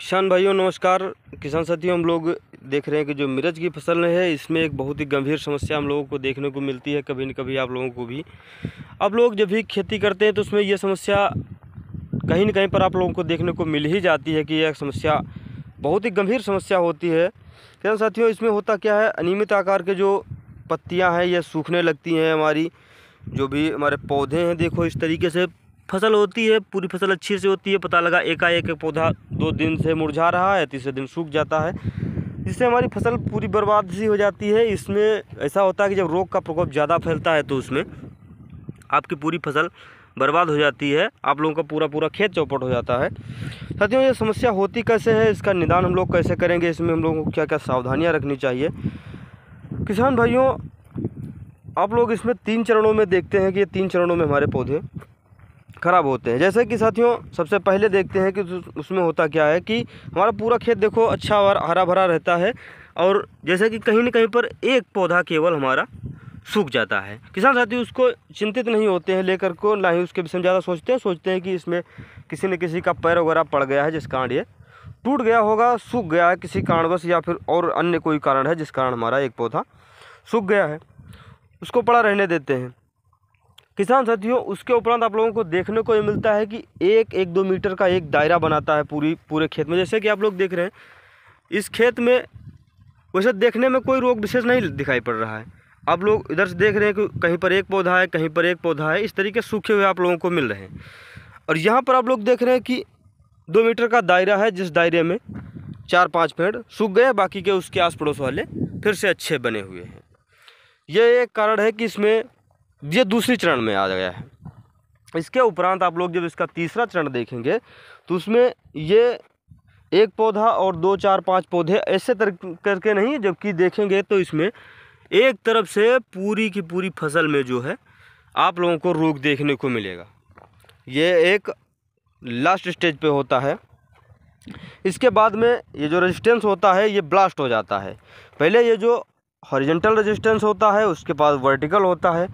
किसान भाइयों नमस्कार। किसान साथियों, हम लोग देख रहे हैं कि जो मिर्च की फसल है इसमें एक बहुत ही गंभीर समस्या हम लोगों को देखने को मिलती है। कभी न कभी आप लोगों को भी, आप लोग जब भी खेती करते हैं तो उसमें यह समस्या कहीं न कहीं पर आप लोगों को देखने को मिल ही जाती है कि यह समस्या बहुत ही गंभीर समस्या होती है। किसान साथियों, इसमें होता क्या है, अनियमित आकार के जो पत्तियाँ हैं यह सूखने लगती हैं। हमारी जो भी हमारे पौधे हैं, देखो इस तरीके से फसल होती है, पूरी फसल अच्छी से होती है, पता लगा एकाएक एक पौधा 2 दिन से मुरझा रहा है, तीसरे दिन सूख जाता है, जिससे हमारी फसल पूरी बर्बाद सी हो जाती है। इसमें ऐसा होता है कि जब रोग का प्रकोप ज़्यादा फैलता है तो उसमें आपकी पूरी फसल बर्बाद हो जाती है, आप लोगों का पूरा खेत चौपट हो जाता है। साथियों, ये समस्या होती कैसे है, इसका निदान हम लोग कैसे करेंगे, इसमें हम लोगों को क्या क्या सावधानियाँ रखनी चाहिए। किसान भाइयों, आप लोग इसमें 3 चरणों में देखते हैं कि ये 3 चरणों में हमारे पौधे ख़राब होते हैं। जैसे कि साथियों, सबसे पहले देखते हैं कि उसमें होता क्या है कि हमारा पूरा खेत देखो अच्छा और हरा भरा रहता है, और जैसे कि कहीं न कहीं पर एक पौधा केवल हमारा सूख जाता है। किसान साथी उसको चिंतित नहीं होते हैं लेकर को, ना ही उसके विषय में ज़्यादा सोचते हैं कि इसमें किसी न किसी का पैर वगैरह पड़ गया है जिस कारण ये टूट गया होगा, सूख गया है किसी कारणवश, या फिर और अन्य कोई कारण है जिस कारण हमारा एक पौधा सूख गया है, उसको पड़ा रहने देते हैं। किसान साथियों, उसके उपरांत आप लोगों को देखने को ये मिलता है कि 1-2 मीटर का एक दायरा बनाता है पूरे खेत में। जैसे कि आप लोग देख रहे हैं इस खेत में वैसे देखने में कोई रोग विशेष नहीं दिखाई पड़ रहा है। आप लोग इधर से देख रहे हैं कि कहीं पर एक पौधा है, कहीं पर एक पौधा है, इस तरीके सूखे हुए आप लोगों को मिल रहे हैं। और यहाँ पर आप लोग देख रहे हैं कि 2 मीटर का दायरा है, जिस दायरे में 4-5 पेड़ सूख गए, बाकी के उसके आस पड़ोस वाले फिर से अच्छे बने हुए हैं। ये एक कारण है कि इसमें ये दूसरी चरण में आ गया है। इसके उपरांत आप लोग जब इसका तीसरा चरण देखेंगे तो उसमें ये एक पौधा और 2, 4, 5 पौधे ऐसे करके नहीं, जबकि देखेंगे तो इसमें एक तरफ से पूरी की पूरी फसल में जो है आप लोगों को रोग देखने को मिलेगा। ये एक लास्ट स्टेज पे होता है। इसके बाद में ये जो रेजिस्टेंस होता है ये ब्लास्ट हो जाता है। पहले ये जो हॉरिजॉन्टल रेजिस्टेंस होता है, उसके बाद वर्टिकल होता है,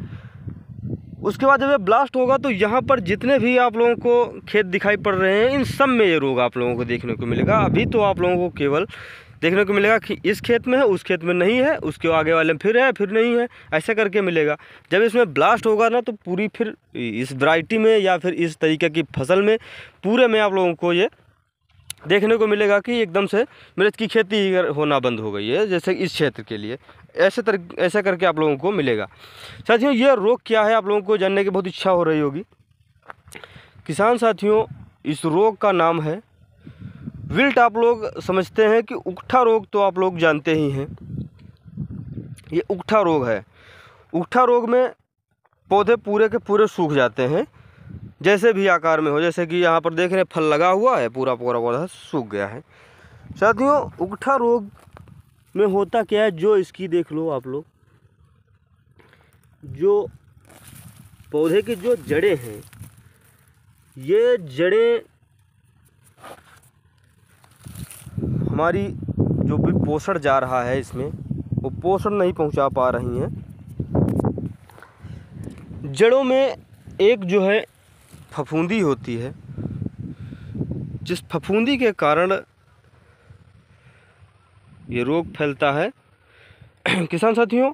उसके बाद जब ये ब्लास्ट होगा तो यहाँ पर जितने भी आप लोगों को खेत दिखाई पड़ रहे हैं इन सब में ये रोग आप लोगों को देखने को मिलेगा। अभी तो आप लोगों को केवल देखने को मिलेगा कि इस खेत में है, उस खेत में नहीं है, उसके आगे वाले में फिर है, फिर नहीं है, ऐसा करके मिलेगा। जब इसमें ब्लास्ट होगा ना तो पूरी फिर इस वैरायटी में या फिर इस तरीके की फसल में पूरे में आप लोगों को ये देखने को मिलेगा कि एकदम से मिर्च की खेती होना बंद हो गई है। जैसे इस क्षेत्र के लिए ऐसा करके आप लोगों को मिलेगा। साथियों, ये रोग क्या है आप लोगों को जानने की बहुत इच्छा हो रही होगी। किसान साथियों, इस रोग का नाम है विल्ट। आप लोग समझते हैं कि उकठा रोग तो आप लोग जानते ही हैं, ये उकठा रोग है। उकठा रोग में पौधे पूरे के पूरे सूख जाते हैं, जैसे भी आकार में हो। जैसे कि यहाँ पर देख रहे हैं फल लगा हुआ है, पूरा पौधा सूख गया है। साथियों, उकठा रोग में होता क्या है, जो इसकी देख लो आप लोग, जो पौधे की जो जड़ें हैं, ये जड़ें हमारी जो भी पोषण जा रहा है इसमें वो पोषण नहीं पहुंचा पा रही हैं। जड़ों में एक जो है फफूंदी होती है, जिस फफूंदी के कारण ये रोग फैलता है। किसान साथियों,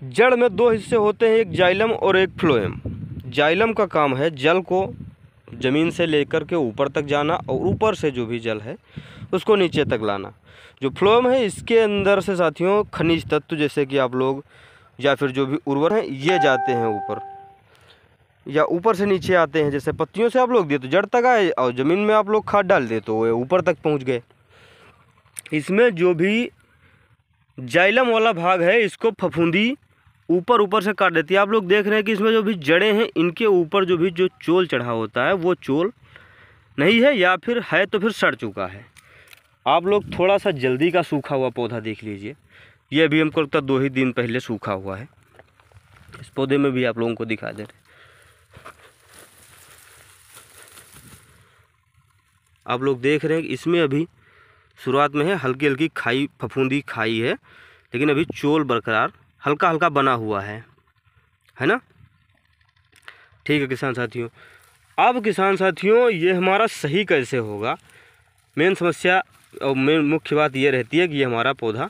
जड़ में 2 हिस्से होते हैं, एक जाइलम और एक फ्लोएम। जाइलम का काम है जल को ज़मीन से लेकर के ऊपर तक जाना और ऊपर से जो भी जल है उसको नीचे तक लाना। जो फ्लोएम है इसके अंदर से साथियों खनिज तत्व जैसे कि आप लोग या फिर जो भी उर्वर हैं ये जाते हैं ऊपर, या ऊपर से नीचे आते हैं। जैसे पत्तियों से आप लोग दिए तो जड़ तक आए, और ज़मीन में आप लोग खाद डाल दे तो वो ऊपर तक पहुंच गए। इसमें जो भी जाइलम वाला भाग है इसको फफूंदी ऊपर से काट देती है। आप लोग देख रहे हैं कि इसमें जो भी जड़ें हैं इनके ऊपर जो भी जो चोल चढ़ा होता है वो चोल नहीं है, या फिर है तो फिर सड़ चुका है। आप लोग थोड़ा सा जल्दी का सूखा हुआ पौधा देख लीजिए, ये अभी हमको लगता है 2 ही दिन पहले सूखा हुआ है। इस पौधे में भी आप लोगों को दिखा दे रहे, आप लोग देख रहे हैं कि इसमें अभी शुरुआत में है हल्की हल्की खाई फफूंदी खाई है, लेकिन अभी चोल बरकरार हल्का हल्का बना हुआ है ना। ठीक है किसान साथियों, अब किसान साथियों, ये हमारा सही कैसे होगा, मेन समस्या और मेन मुख्य बात ये रहती है कि ये हमारा पौधा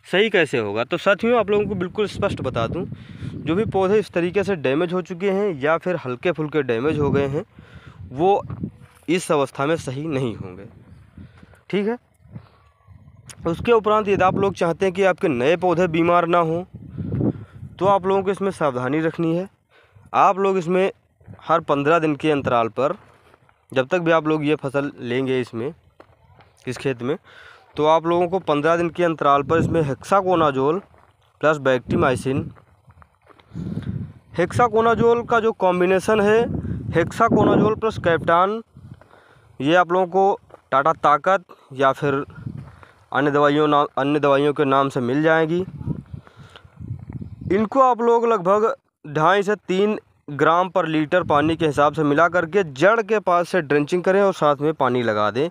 सही कैसे होगा। तो साथियों, आप लोगों को बिल्कुल स्पष्ट बता दूं, जो भी पौधे इस तरीके से डैमेज हो चुके हैं या फिर हल्के फुल्के डैमेज हो गए हैं, वो इस अवस्था में सही नहीं होंगे, ठीक है। उसके उपरांत यदि आप लोग चाहते हैं कि आपके नए पौधे बीमार ना हो, तो आप लोगों को इसमें सावधानी रखनी है। आप लोग इसमें हर 15 दिन के अंतराल पर, जब तक भी आप लोग ये फसल लेंगे इसमें, इस खेत में, तो आप लोगों को 15 दिन के अंतराल पर इसमें हेक्साकोनाजोल प्लस बैक्टीमाइसिन, हेक्साकोनाजोल का जो कॉम्बिनेशन है हेक्साकोनाजोल प्लस कैप्टान, ये आप लोगों को टाटा ताकत या फिर अन्य दवाइयों के नाम से मिल जाएगी। इनको आप लोग लगभग 2.5 से 3 ग्राम पर लीटर पानी के हिसाब से मिला करके जड़ के पास से ड्रेंचिंग करें और साथ में पानी लगा दें।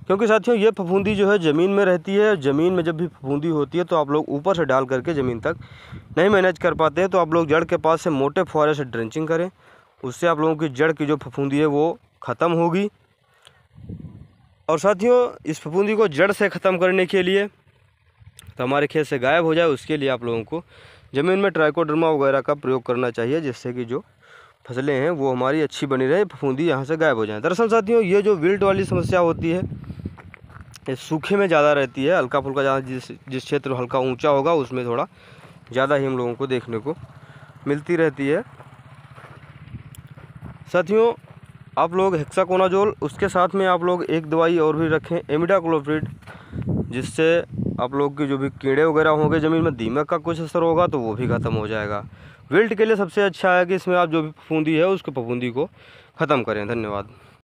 क्योंकि साथियों, ये फफूंदी जो है ज़मीन में रहती है, ज़मीन में जब भी फफूंदी होती है तो आप लोग ऊपर से डाल करके ज़मीन तक नहीं मैनेज कर पाते हैं, तो आप लोग जड़ के पास से मोटे फुहारे से ड्रेंचिंग करें। उससे आप लोगों की जड़ की जो फफूंदी है वो ख़त्म होगी। और साथियों, इस फफूंदी को जड़ से ख़त्म करने के लिए, तो हमारे खेत से गायब हो जाए, उसके लिए आप लोगों को ज़मीन में ट्राइकोडर्मा वगैरह का प्रयोग करना चाहिए, जिससे कि जो फसलें हैं वो हमारी अच्छी बनी रहे, फफूंदी यहाँ से गायब हो जाए। दरअसल साथियों, ये जो विल्ट वाली समस्या होती है, ये सूखे में ज़्यादा रहती है। हल्का फुल्का जहाँ जिस क्षेत्र हल्का ऊंचा होगा उसमें थोड़ा ज़्यादा ही हम लोगों को देखने को मिलती रहती है। साथियों, आप लोग हेक्साकोनाजोल, उसके साथ में आप लोग एक दवाई और भी रखें, इमिडाक्लोप्रिड, जिससे आप लोग की जो भी कीड़े वगैरह होंगे, ज़मीन में दीमक का कुछ असर होगा तो वो भी ख़त्म हो जाएगा। विल्ट के लिए सबसे अच्छा है कि इसमें आप जो भी फफूंदी है उसको फफूंदी को ख़त्म करें। धन्यवाद।